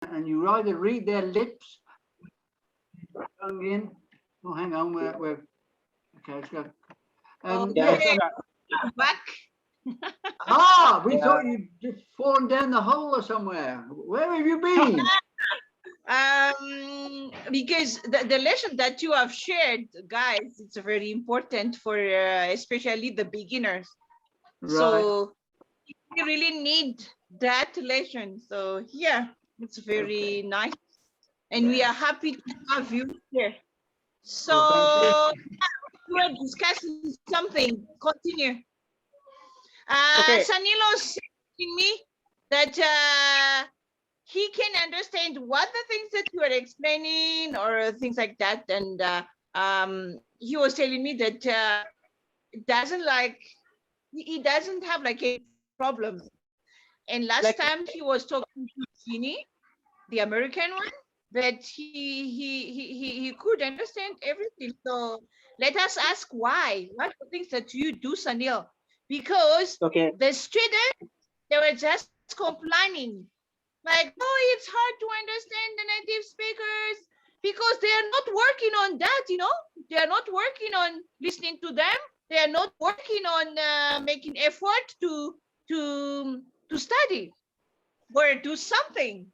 and you either read their lips, tongue in. Oh, hang on, we're okay. Let's go. Yeah, Yes. it's Back. We yeah. thought you'd just fallen down the hole or somewhere. Where have you been? Because the lesson that you have shared, guys, it's very important for especially the beginners. Right. So you really need that lesson. So yeah, it's very nice, and we are happy to have you here. So Well, we are discussing something. Continue. Okay. Sanilo's telling me that he can understand what the things that you are explaining or things like that, and he was telling me that it doesn't like he doesn't have like a problem. And last Like, time he was talking to Jeannie, the American one, that he could understand everything. So let us ask why. What are the things that you do, Sanil? Because okay. the students, they were just complaining, like, oh, it's hard to understand the native speakers because they are not working on that, you know? They are not working on listening to them. They are not working on making effort to study or do something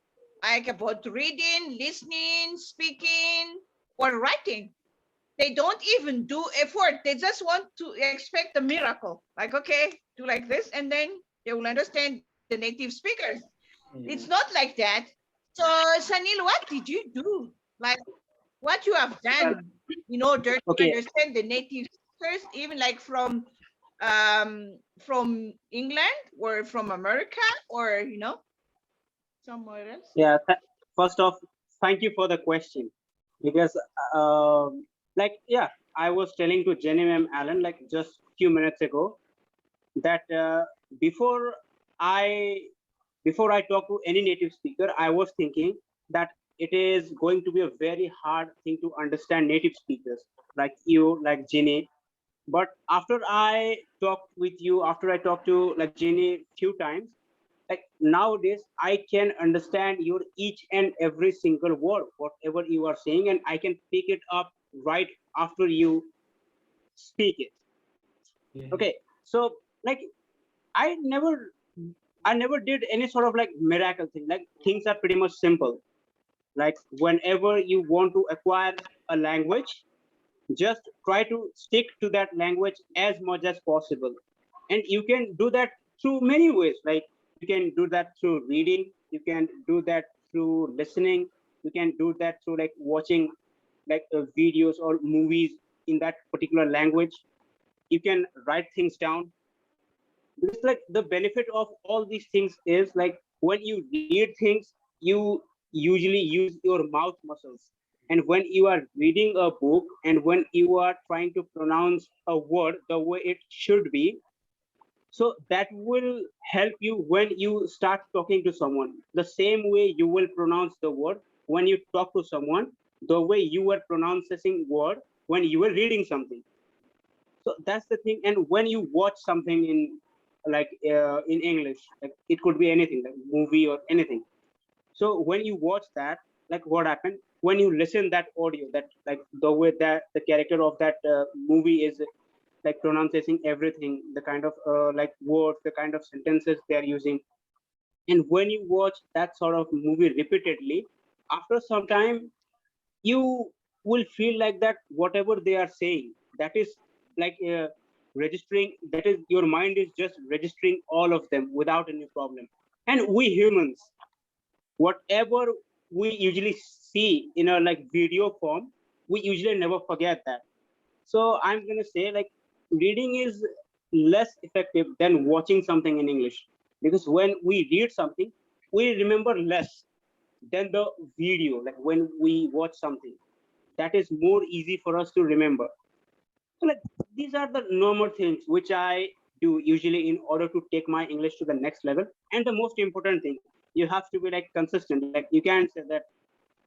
like about reading, listening, speaking, or writing. They don't even do effort. They just want to expect a miracle. Like, okay, do like this, and then they will understand the native speakers. It's not like that. So, Sanil, what did you do? Like, what you have Well, done in order to okay. understand the native speakers, even like from England or from America or somewhere else? Yeah. First off, thank you for the question because, like, yeah, I was telling to Jenny M. Allen like just few minutes ago that before I before I talk to any native speaker, I was thinking that it is going to be a very hard thing to understand native speakers like you, like Jenny. But after I talked with you, after I talked to like Jenny few times, like nowadays I can understand your each and every single word, whatever you are saying, and I can pick it up right after you speak it. Okay, so like I never I never did any sort of like miracle thing. Like things are pretty much simple. Like whenever you want to acquire a language, just try to stick to that language as much as possible. And you can do that through many ways. Like you can do that through reading, you can do that through listening, you can do that through like watching like videos or movies in that particular language. You can write things down. Because like the benefit of all these things is like when you read things, you usually use your mouth muscles. And when you are reading a book and when you are trying to pronounce a word the way it should be, so that will help you when you start talking to someone. The same way you will pronounce the word when you talk to someone, the way you were pronouncing word when you were reading something. So that's the thing. And when you watch something in like in English, like it could be anything, like movie or anything. So when you watch that, like what happened when you listen that audio, that like the way that the character of that movie is like pronouncing everything, the kind of like words, the kind of sentences they are using. And when you watch that sort of movie repeatedly, after some time you will feel like that whatever they are saying, that is like registering, that is your mind is just registering all of them without any problem. And we humans, whatever we usually see in a like video form, we usually never forget that. So I'm going to say like reading is less effective than watching something in English, because when we read something we remember less than the video. Like when we watch something, that is more easy for us to remember. So like these are the normal things which I do usually in order to take my English to the next level. And the most important thing, you have to be like consistent. Like you can't say that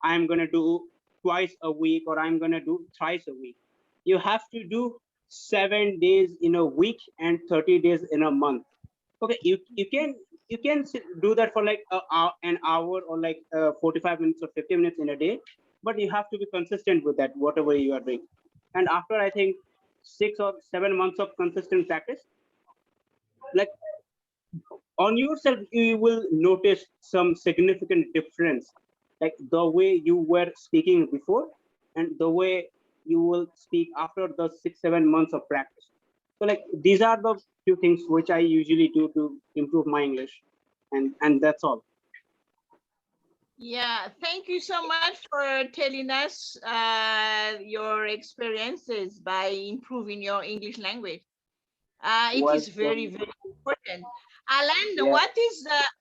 I'm gonna do twice a week or I'm gonna do thrice a week. You have to do 7 days in a week and 30 days in a month. Okay, you can you can do that for like an hour or like 45 minutes or 50 minutes in a day, but you have to be consistent with that, whatever you are doing. And after, I think, 6 or 7 months of consistent practice, like on yourself, you will notice some significant difference, like the way you were speaking before and the way you will speak after the 6-7 months of practice. So like these are the few things which I usually do to improve my English, and that's all. Yeah, thank you so much for telling us your experiences by improving your English language. It is very, Welcome. very important. Alan, Yeah.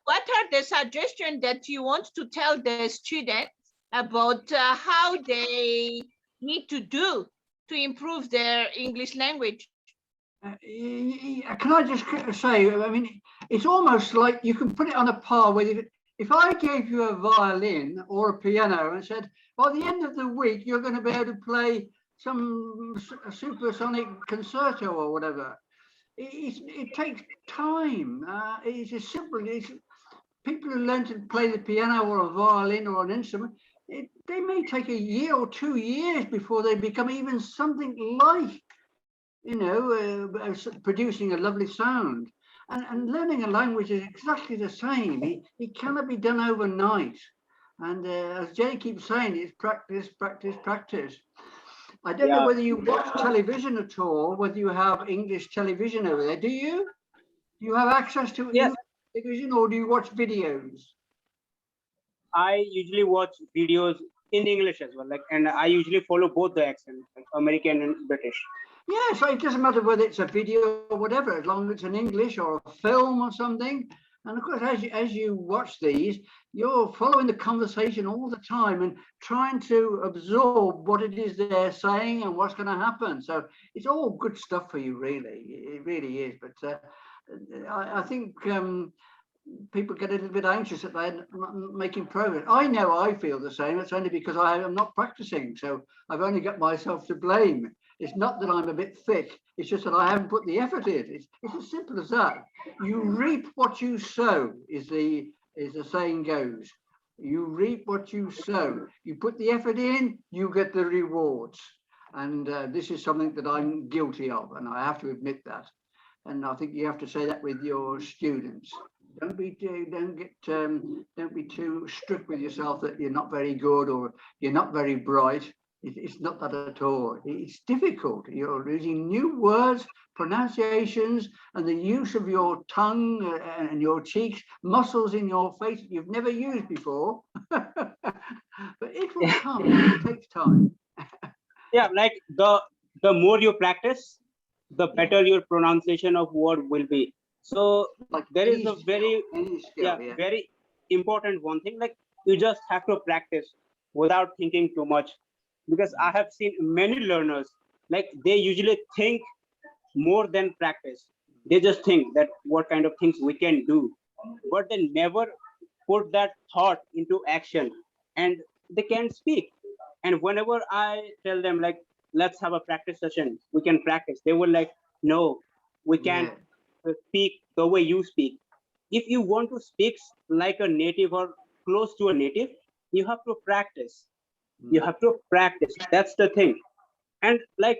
what are the suggestions that you want to tell the students about how they need to do to improve their English language? Can I just say, I mean, it's almost like you can put it on a par with if I gave you a violin or a piano and said, by the end of the week, you're going to be able to play some supersonic concerto or whatever. It takes time. It's as simple. It's people who learn to play the piano or a violin or an instrument. They may take a year or 2 years before they become even something like, producing a lovely sound. And learning a language is exactly the same. It cannot be done overnight. And as Jay keeps saying, it's practice, practice, practice. I don't know Yeah. whether you watch television at all, whether you have English television over there. Do you? Do you have access to Yes, English television, or do you watch videos? I usually watch videos in English as well, like, and I usually follow both the accents, like American and British. Yeah, so it doesn't matter whether it's a video or whatever, as long as it's in English or a film or something. And of course, as you watch these, you're following the conversation all the time and trying to absorb what it is they're saying and what's going to happen. So it's all good stuff for you, really. It really is. But I think people get a little bit anxious that they're not making progress. I know I feel the same. It's only because I am not practicing. So I've only got myself to blame. It's not that I'm a bit thick. It's just that I haven't put the effort in. It's as simple as that. You reap what you sow, is the saying goes. You reap what you sow. You put the effort in, you get the rewards. And this is something that I'm guilty of, and I have to admit that. And I think you have to say that with your students. Don't be too strict with yourself that you're not very good or you're not very bright. It's not that at all. It's difficult. You're using new words, pronunciations, and the use of your tongue and your cheeks, muscles in your face that you've never used before. But it will come. It takes time. Yeah, like the more you practice, the better your pronunciation of word will be. So Like there is a very any skill, yeah. very important one thing, like you just have to practice without thinking too much, because I have seen many learners, like they usually think more than practice. They just think that what kind of things we can do, but they never put that thought into action, and they can't speak. And whenever I tell them like, let's have a practice session, we can practice, they will like, no, we can't speak the way you speak. If you want to speak like a native or close to a native, you have to practice. You have to practice. That's the thing. And like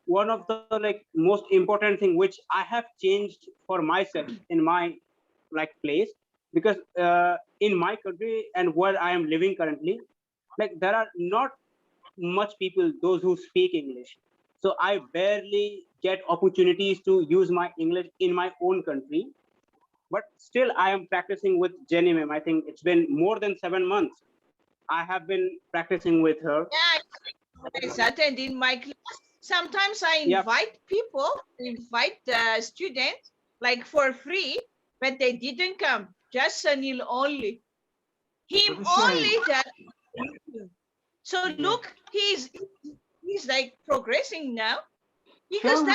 one of the like most important thing which I have changed for myself in my like place, because in my country and where I am living currently, like there are not much people those who speak English. So I barely get opportunities to use my English in my own country, but still I am practicing with Jenny ma'am. I think it's been more than 7 months I have been practicing with her. Yeah, I attend in my class. Sometimes I Yep. invite the students like for free, but they didn't come. Just Sunil only. Him What a shame. only that. So look, he's like progressing now, because Tell me,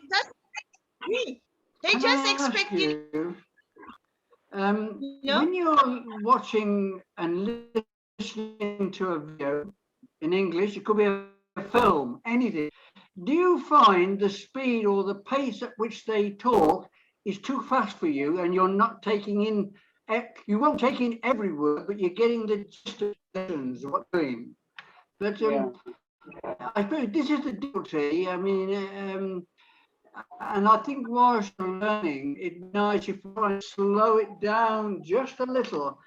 that's me. They can just I ask expect you. you, know? when you're watching and listening to a video in English, it could be a film, anything. Do you find the speed or the pace at which they talk is too fast for you, and you're not taking in. You won't take in every word, but you're getting the gist of lessons, what you're doing. But Yeah. I suppose this is the difficulty. I mean, and I think whilst you're learning, it's nice if you try and slow it down just a little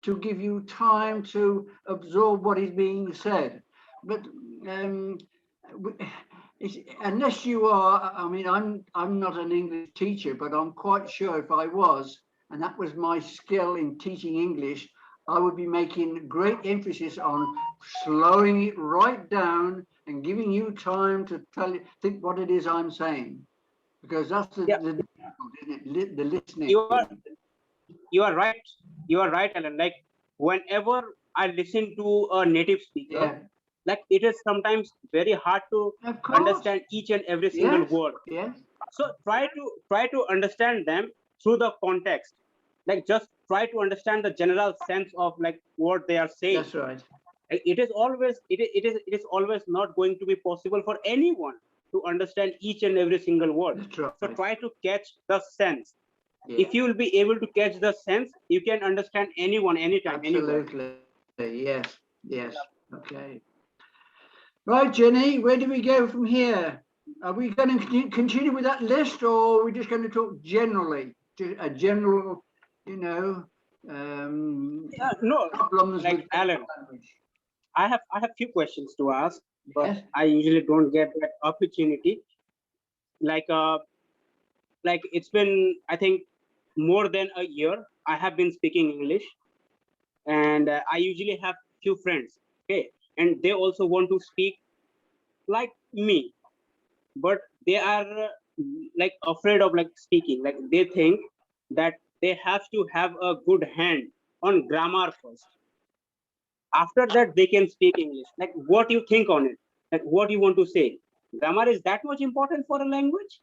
to give you time to absorb what is being said. But unless you are, I mean, I'm not an English teacher, but I'm quite sure if I was, and that was my skill in teaching English, I would be making great emphasis on slowing it right down and giving you time to think what it is I'm saying, because that's the difficult, isn't it? The listening. You are right. You are right, Alan. Like whenever I listen to a native speaker, like it is sometimes very hard to understand each and every single word. Yes. So try to understand them through the context. Like just try to understand the general sense of like what they are saying. That's right. It is always not going to be possible for anyone to understand each and every single word. That's right. So try to catch the sense. Yeah. If you will be able to catch the sense, you can understand anyone, anytime, Absolutely. Anywhere. Yes. Okay. Right, Jenny, where do we go from here? Are we going to continue with that list, or are we just going to talk generally? A general, no, problems like with Alan, language. I have few questions to ask, but Yes. I usually don't get that opportunity. Like it's been, I think, more than a year I have been speaking English, and I usually have few friends, okay, and they also want to speak like me, but they are like afraid of like speaking. Like they think that they have to have a good hand on grammar first. After that, they can speak English. Like, what do you think on it? Like, what do you want to say? Grammar is that much important for a language?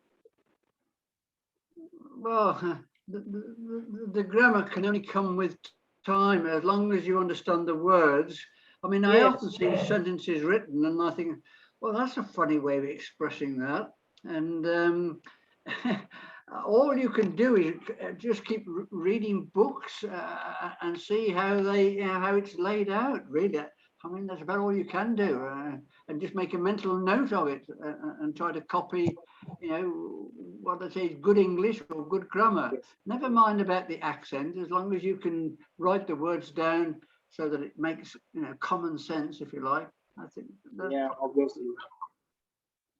Well, the grammar can only come with time, as long as you understand the words. I mean, I often see sentences written and I think, well, that's a funny way of expressing that. And all you can do is just keep reading books and see how it's laid out, really. I mean, that's about all you can do, and just make a mental note of it and try to copy, what they say is good English or good grammar. Never mind about the accent, as long as you can write the words down so that it makes, common sense, if you like. I think. Yeah, obviously.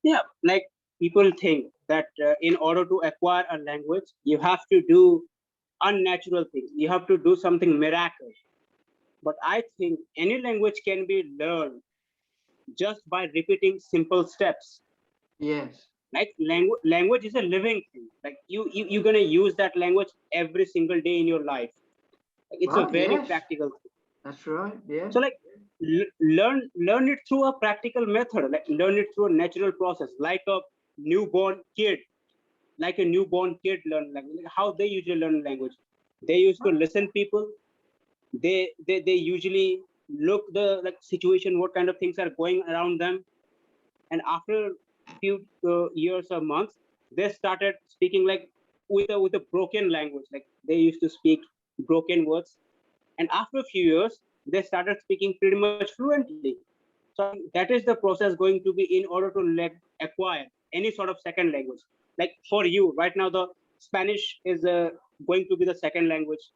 Yeah, like people think that in order to acquire a language, you have to do unnatural things. You have to do something miraculous. But I think any language can be learned just by repeating simple steps. Yes. Like language is a living thing. Like you're gonna use that language every single day in your life. Like, it's a very practical thing. That's right. Yeah. So like learn it through a practical method. Like learn it through a natural process, like a newborn kid. Like a newborn kid learn language. Like how they usually learn language. They used to listen people. They usually look the like situation, what kind of things are going around them, and after a few years or months, they started speaking like with a broken language. Like they used to speak broken words, and after a few years, they started speaking pretty much fluently. So that is the process going to be in order to acquire any sort of second language. Like for you right now, the Spanish is going to be the second language.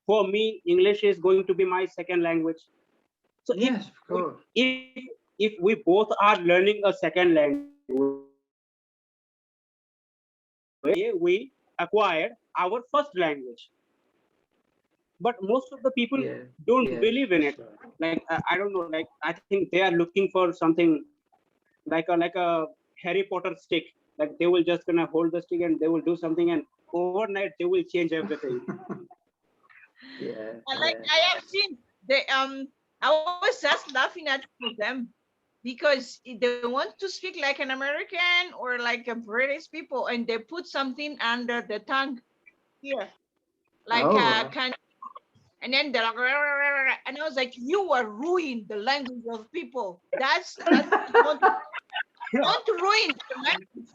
For me, English is going to be my second language. So yes, of course. If we both are learning a second language, we acquired our first language. But most of the people don't believe in it. Like I don't know. Like I think they are looking for something like a Harry Potter stick. Like they will just gonna hold the stick and they will do something, and overnight they will change everything. I have seen I was just laughing at them because they want to speak like an American or like a British people, and they put something under the tongue here, like kind of, and then they're like, and I was like, you are ruining the language of people. That's want to ruin the language.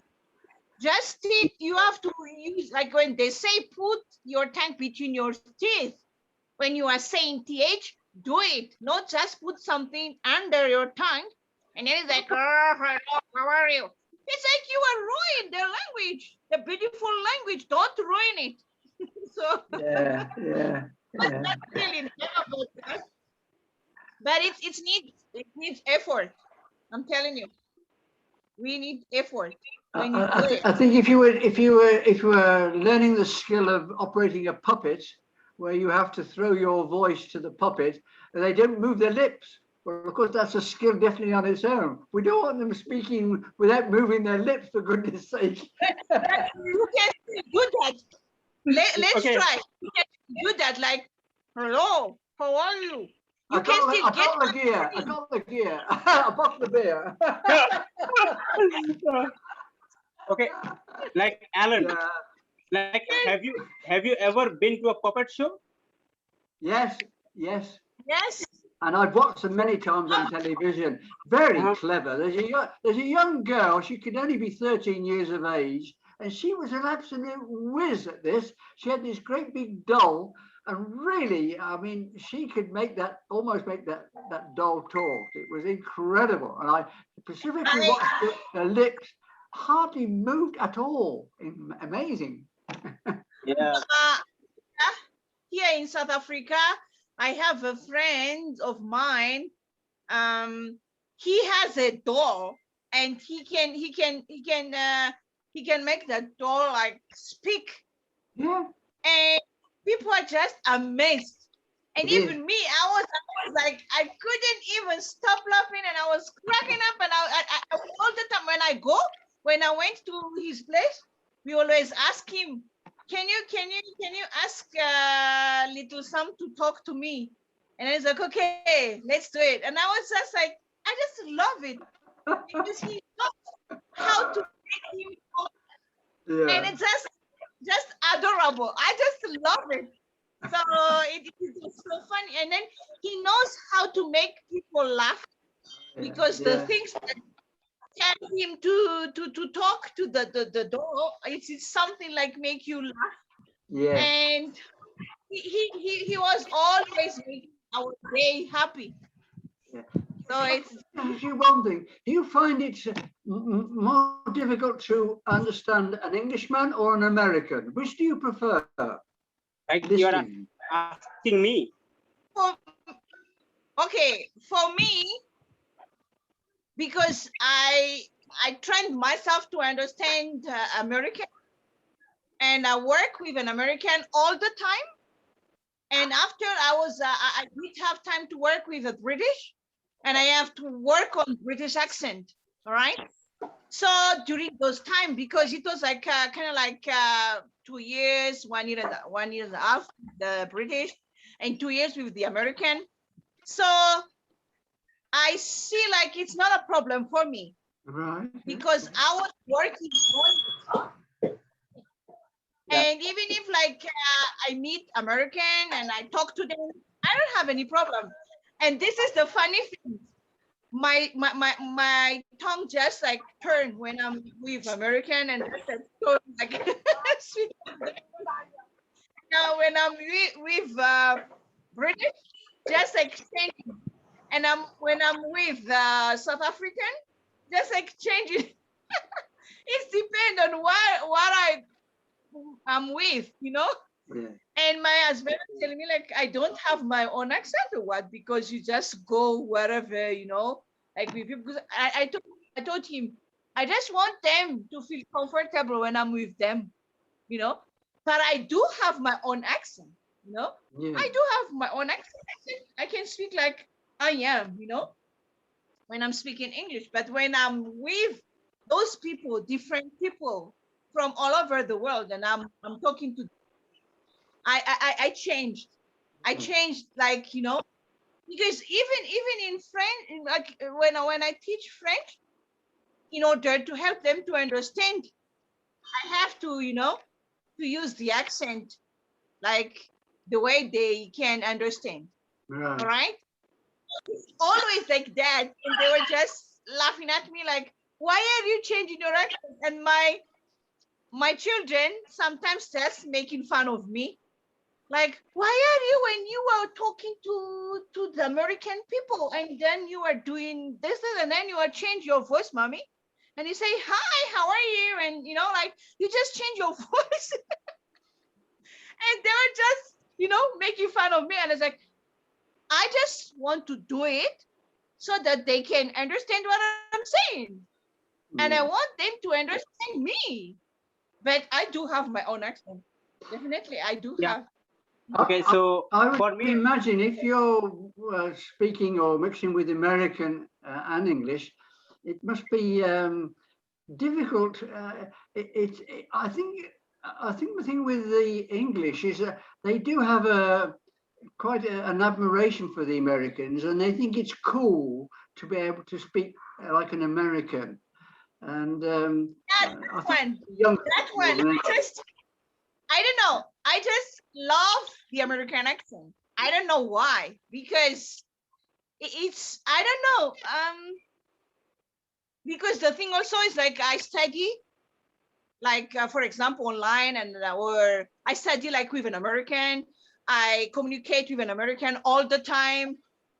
Just it, you have to use, like when they say put your tongue between your teeth, when you are saying th, do it, not just put something under your tongue and then it's like, oh, hello, how are you? It's like you are ruining their language, the beautiful language. Don't ruin it. So Yeah. not really never about that. But it needs effort. I'm telling you, we need effort when you do it. I think if you were learning the skill of operating a puppet, where you have to throw your voice to the puppet, and they don't move their lips. Well, of course, that's a skill definitely on its own. We don't want them speaking without moving their lips, for goodness sake. But you can do that. Let's Okay. try. You can do that, like, hello, how are you? You I can got, still I get got the gear. I got the gear. A bottle of beer. Okay, like Alan, Yeah. like have you ever been to a puppet show? Yes. yes. And I've watched them many times on television. Very Uh-huh. clever. There's a young girl. She could only be 13 years of age, and she was an absolute whiz at this. She had this great big doll, and really, I mean, she could almost make that doll talk. It was incredible, and I specifically watched it. Her lips hardly moved at all. Amazing. Yeah. Here in South Africa, I have a friend of mine. He has a doll, and he can make the doll like speak, Yeah, and people are just amazed. And it is. even me, I was like, I couldn't even stop laughing, and I was cracking up. And I all the time when I went to his place, we always ask him, can you ask little Sam to talk to me? And he's like, okay, let's do it. And I was just like, I just love it because he knows how to make him talk, and Yeah. it's just adorable. I just love it. So it is just so funny. And then he knows how to make people laugh, because the things that tell him to talk to the doll, it's something like make you laugh. Yeah. And he was always making our day happy. Yeah. So it's Ask you one thing. Do you find it more difficult to understand an Englishman or an American? Which do you prefer? Like you are Listening. asking me. okay for me, because I trained myself to understand American, and I work with an American all the time. And after I did have time to work with a British, and I have to work on British accent. All right. So during those time, because it was like kind of like 2 years, 1 year and a half, the British, and 2 years with the American. So I see like it's not a problem for me, Right. because I was working on it. And even if like I meet American and I talk to them, I don't have any problem. And this is the funny thing. My tongue just like turn when I'm with American, and just like sweet. Now when I'm with British, just like changing. And when I'm with South African, just like changing. It depends on what I'm with, you know. Yeah. And my husband is telling me like I don't have my own accent or what, because you just go wherever, you know, like with you. Because I told him I just want them to feel comfortable when I'm with them, you know. But I do have my own accent, you know. Yeah. I do have my own accent. I can speak like I am, you know, when I'm speaking English. But when I'm with those people, different people from all over the world, and I'm talking to, I changed. I changed, like, you know, because even in French, like when I teach French, in order to help them to understand, I have to, you know, to use the accent like the way they can understand. Right. All right. It's always like that. And they were just laughing at me like, why are you changing your accent? And my children sometimes just making fun of me. Like, why are you when you are talking to the American people and then you are doing this and then you are change your voice, mommy? And you say, hi, how are you? And like you just change your voice. And they were just, making fun of me. And it's like, I just want to do it so that they can understand what I'm saying. And I want them to understand me. But I do have my own accent. Definitely, I do Yeah. have. Okay, so I would for me, imagine if you're speaking or mixing with American and English, it must be difficult. I think the thing with the English is that they do have an admiration for the Americans, and they think it's cool to be able to speak like an American. And I think That one, I don't know. I just love the American accent. I don't know why, because it's, I don't know. Because the thing also is like I study, like for example, online, and or I study like with an American. I communicate with an American all the time.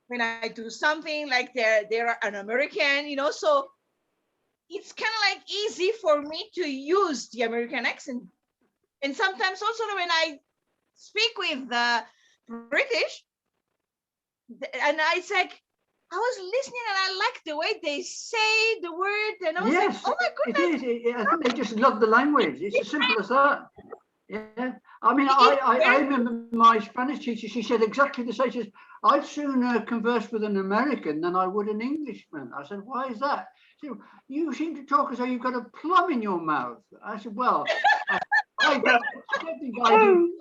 When I do something, like they're an American, so it's kind of like easy for me to use the American accent. And sometimes also when I speak with the British, and I said, I was listening and I like the way they say the word, and I was like, oh my goodness. It is. I think they just love the language. It's as simple as that. Yeah. I mean, I remember my Spanish teacher, she said exactly the same. She says, I'd sooner converse with an American than I would an Englishman. I said, why is that? She said, you seem to talk as though you've got a plum in your mouth. I said, well, I don't think I do,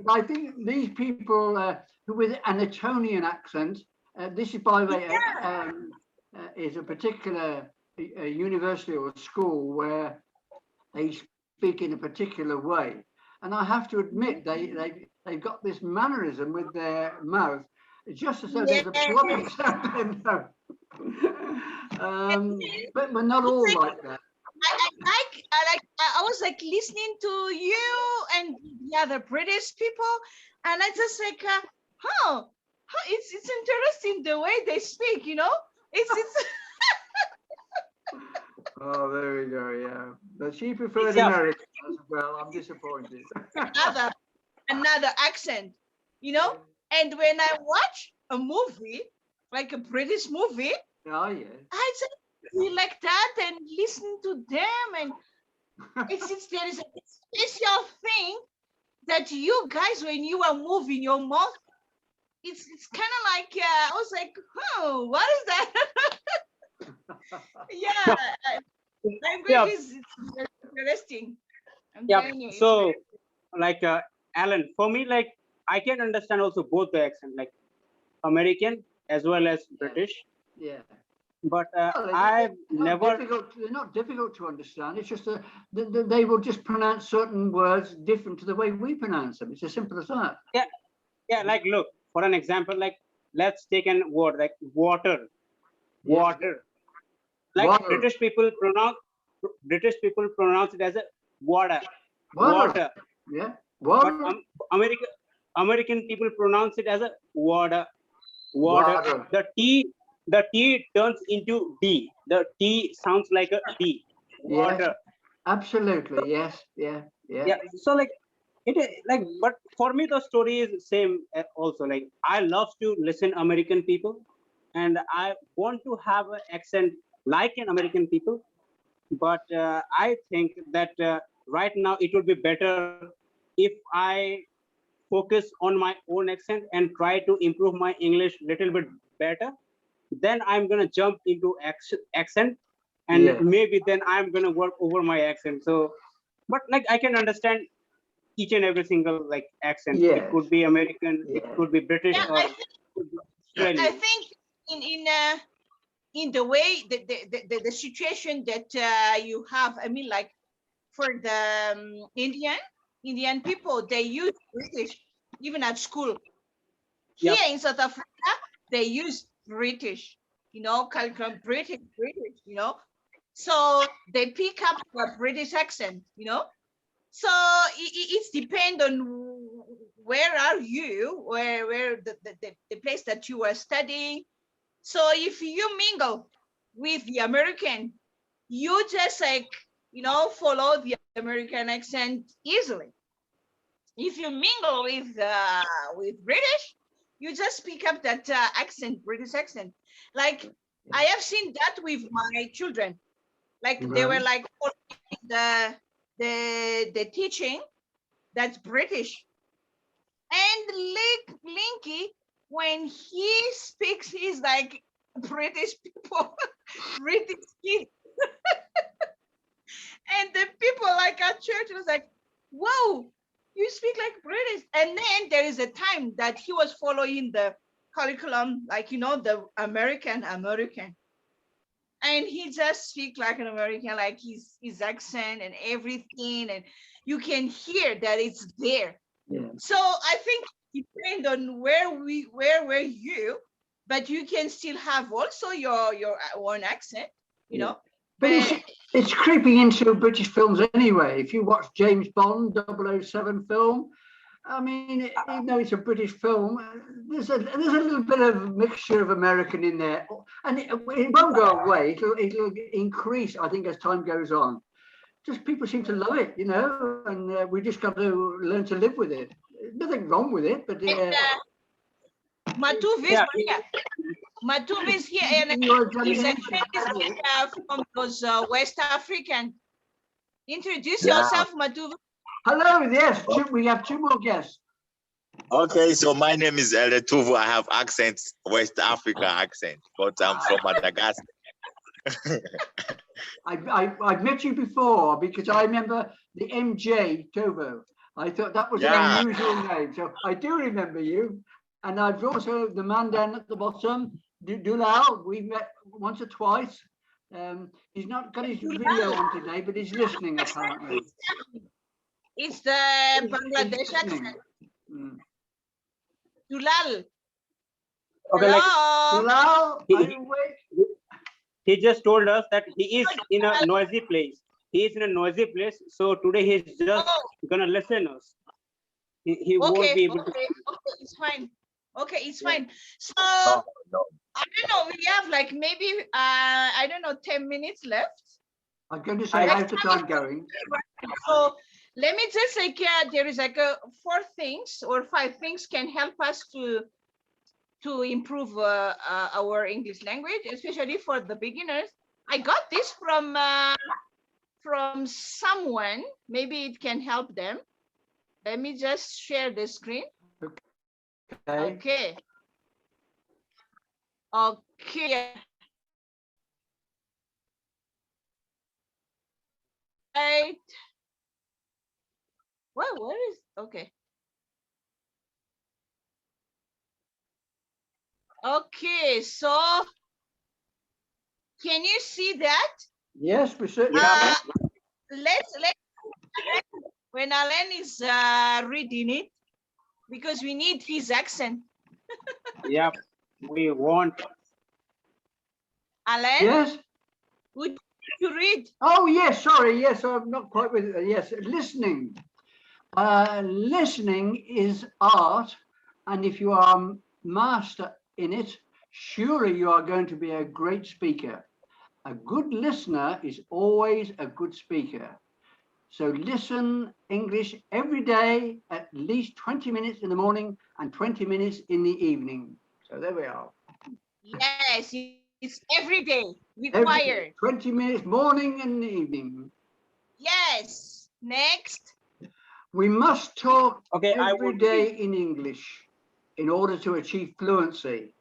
but I think these people who with an Etonian accent, this is by the way, is a particular university or school where they speak in a particular way. And I have to admit, they've got this mannerism with their mouth, just as though there's a plum inside their mouth. But we're not all like that. I was like listening to you and the other British people, and I just like, it's interesting the way they speak, it's. Oh, there we go. Yeah, but she preferred American as well. I'm disappointed. another accent, And when I watch a movie, like a British movie, oh yeah, I just feel like that and listen to them, and there is a special thing that you guys, when you are moving your mouth, it's kind of like I was like, oh, what is that? Yeah, language is interesting. I'm telling you. So like Alan, for me, like I can understand also both the accent, like American as well as British. Yeah. But I've never. They're not difficult to understand. It's just that they will just pronounce certain words different to the way we pronounce them. It's as simple as that. Yeah, yeah. Like, look, for an example, like let's take a word like water. Water. Like water. British people pronounce it as a water. Water. Yeah. Water. But American people pronounce it as a water. Water. The T turns into D. The T sounds like a D. Water. Yes, absolutely. Yes. Yeah. So like but for me the story is the same also. Like I love to listen American people, and I want to have an accent like an American people. But I think that right now it would be better if I focus on my own accent and try to improve my English little bit better. Then I'm gonna jump into accent, and maybe then I'm gonna work over my accent. So, but like I can understand each and every single like accent. Yes. It could be American, it could be British, or Australian. I think in the way the situation that you have, I mean, like for the Indian people, they use British even at school. Here in South Africa, they use British, curriculum British, So they pick up a British accent, you know. So it's depend on where are you, where the place that you are studying. So if you mingle with the American, you just like, you know, follow the American accent easily. If you mingle with British, you just pick up that accent, British accent. Like I have seen that with my children. Like they were like following the teaching that's British. And Linky, when he speaks, he's like British people, British kid. And the people like at church was like, whoa, you speak like British. And then there is a time that he was following the curriculum, like, you know, the American. And he just speak like an American, like his accent and everything. And you can hear that it's there. Yeah. So I think it depends on where were you, but you can still have also your own accent, you know. But it's creeping into British films anyway. If you watch James Bond 007 film, I mean, even though it's a British film, there's a little bit of mixture of American in there, and it won't go away. It'll increase, I think, as time goes on. Just people seem to love it, you know, and we just got to learn to live with it. Nothing wrong with it, but Matuv is here, and he's a from those West African. Introduce yourself, Matuv. Hello, yes, we have two more guests. Okay, so my name is Ilcd Taec. I have accent, West Africa accent, but I'm from Madagascar. I've met you before because I remember the MJ Tovo. I thought that was an unusual name, so I do remember you. And I've also the man down at the bottom, Dulal. We met once or twice. He's not got his video on today, but he's listening apparently. It's the Bangladesh accent. Dulal. Okay, hello. Dulal, are you awake? He just told us that he is in a noisy place. He is in a noisy place, so today he's just gonna listen us. He won't be able to. Okay, it's fine. Okay, it's fine. So I don't know. We have like maybe I don't know 10 minutes left. I'm going to say how's the time going. So let me just like there is like 4 things or 5 things can help us to improve our English language, especially for the beginners. I got this from someone. Maybe it can help them. Let me just share the screen. Okay. Right. Well, where is okay? Okay, so can you see that? Yes, we should. Let's when Alan is reading it, because we need his accent. Yeah, we want. Alan? Yes. Would you read? Oh, yes, sorry. Yes, I'm not quite with it. Yes, listening. Listening is art. And if you are a master in it, surely you are going to be a great speaker. A good listener is always a good speaker. So listen English every day, at least 20 minutes in the morning and 20 minutes in the evening. So there we are. Yes, it's every day required. 20 minutes morning and evening. Yes. Next. We must talk every I day in English in order to achieve fluency.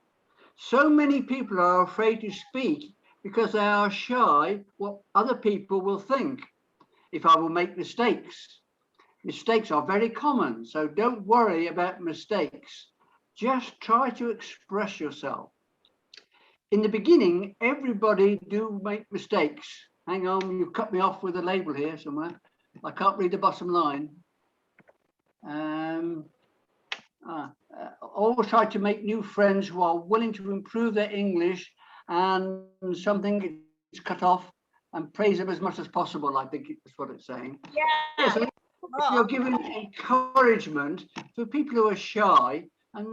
So many people are afraid to speak because they are shy what other people will think if I will make mistakes. Mistakes are very common, so don't worry about mistakes. Just try to express yourself. In the beginning, everybody do make mistakes. Hang on, you cut me off with a label here somewhere. I can't read the bottom line. Always try to make new friends who are willing to improve their English, and something is cut off. and praise them as much as possible. I think that's what it's saying. Yeah. So if you're giving encouragement for people who are shy, and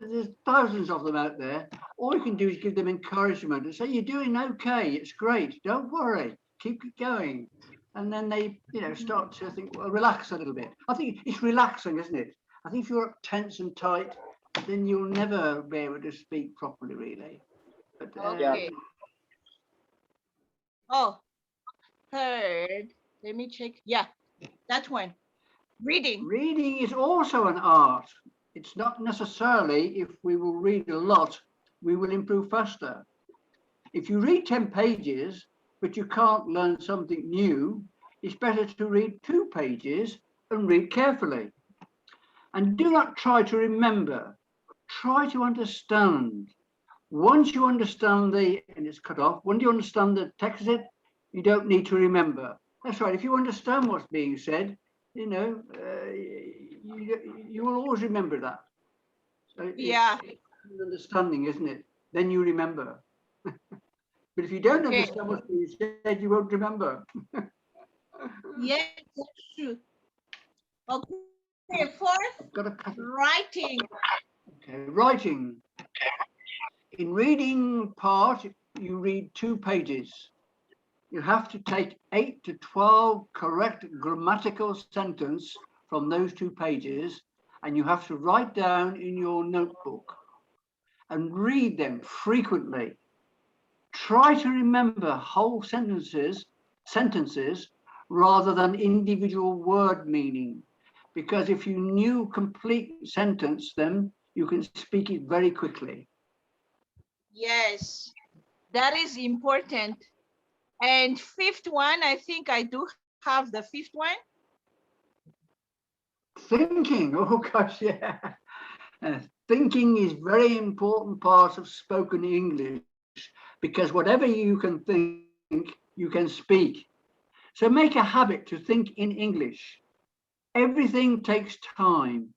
there's thousands of them out there, all you can do is give them encouragement and say, you're doing okay, it's great, don't worry, keep it going. And then they, start to think, well, relax a little bit. I think it's relaxing, isn't it? I think if you're tense and tight, then you'll never be able to speak properly, really. But, Okay. Oh, third, let me check. Yeah, that one. Reading. Reading is also an art. It's not necessarily, if we will read a lot, we will improve faster. If you read 10 pages, but you can't learn something new, it's better to read 2 pages and read carefully. And do not try to remember, try to understand. Once you understand and it's cut off, once you understand the text, you don't need to remember. That's right, if you understand what's being said, you will always remember that. So it's understanding, isn't it? Then you remember. But if you don't understand what's being said, you won't remember. Yes, that's true. Okay, fourth, writing. Okay, writing. In reading part, you read 2 pages. You have to take 8 to 12 correct grammatical sentences from those 2 pages, and you have to write down in your notebook and read them frequently. Try to remember whole sentences rather than individual word meaning, because if you knew complete sentence, then you can speak it very quickly. Yes, that is important. And fifth one, I think I do have the fifth one. Thinking, oh gosh, yeah. Thinking is very important part of spoken English, because whatever you can think, you can speak. So make a habit to think in English. Everything takes time.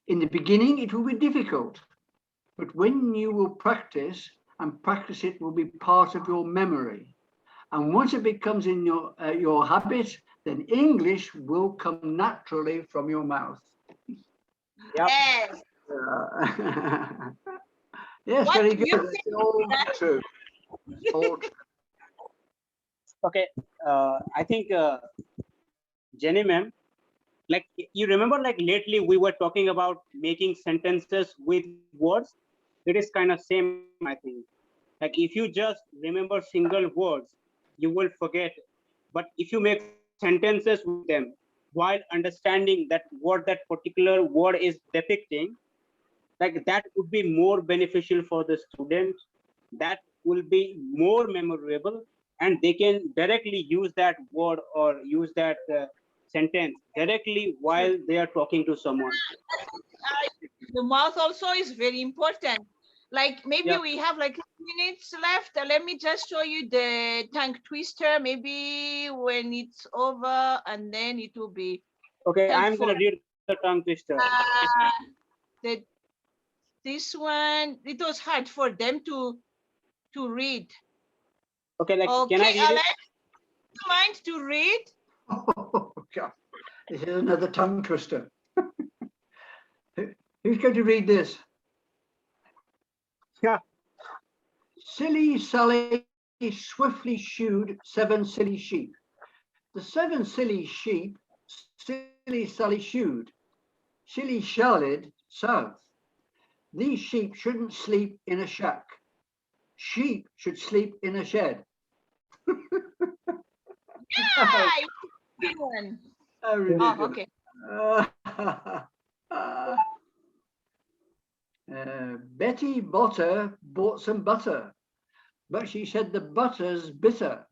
In the beginning, it will be difficult, but when you will practice, and practice it will be part of your memory. And once it becomes in your habit, then English will come naturally from your mouth. Yep. Yes. Yes, What very do you good. think It's all that? true. All true. Okay, I think Jenny ma'am, like you remember, like lately we were talking about making sentences with words. It is kind of same, I think. Like if you just remember single words, you will forget. But if you make sentences with them while understanding that what that particular word is depicting, like that would be more beneficial for the student. That will be more memorable, and they can directly use that word or use that sentence directly while they are talking to someone. The mouth also is very important. Like maybe we have like 2 minutes left. Let me just show you the tongue twister. Maybe when it's over, and then it will be Okay, helpful. I'm gonna read the tongue twister. This one, it was hard for them to read. Okay, like Okay, can I read Alex, it? do you mind to read? Oh, God. This is another tongue twister. Who's going to read this? Yeah. Silly Sally swiftly shooed 7 silly sheep. The 7 silly sheep, Silly Sally shooed. Silly shalled south. These sheep shouldn't sleep in a shack. Sheep should sleep in a shed. Yeah, good one. Oh, okay. Betty Botter bought some butter, but she said the butter's bitter.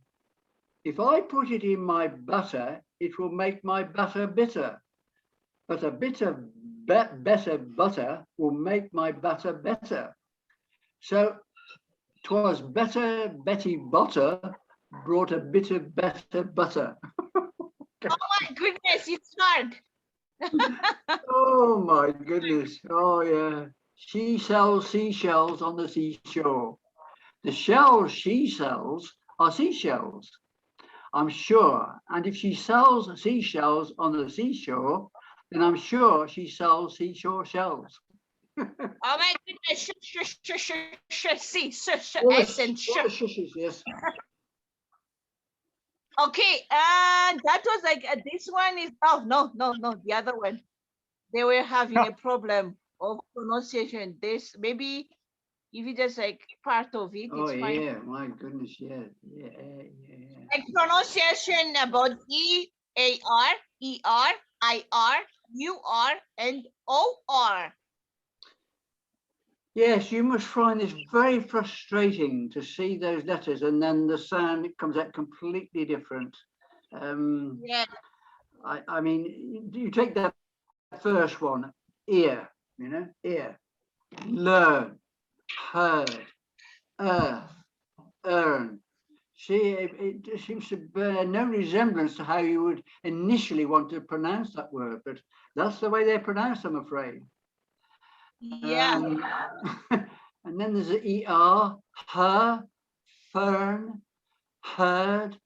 If I put it in my butter, it will make my butter bitter. But a better butter will make my butter better. So 'twas better Betty Botter brought a bitter better butter. Oh my goodness, it's hard. Oh my goodness. Oh yeah. She sells seashells on the seashore. The shells she sells are seashells. I'm sure. And if she sells seashells on the seashore, then I'm sure she sells seashore shells. Oh my goodness. Yes, S and sh. yes. Okay, and that was like this one is no, the other one. They were having a problem of pronunciation. This maybe if you just like part of it, Oh it's fine. yeah, my goodness, yeah. Like pronunciation about EAR, ER, IR, UR, and OR. Yes, you must find this very frustrating to see those letters and then the sound, it comes out completely different. Yeah. I mean, you take that first one, ear, you know, ear, learn, heard, earth, earn. See, it just seems to bear no resemblance to how you would initially want to pronounce that word, but that's the way they're pronounced, I'm afraid. Yeah. And then there's the ER, her, fern, heard,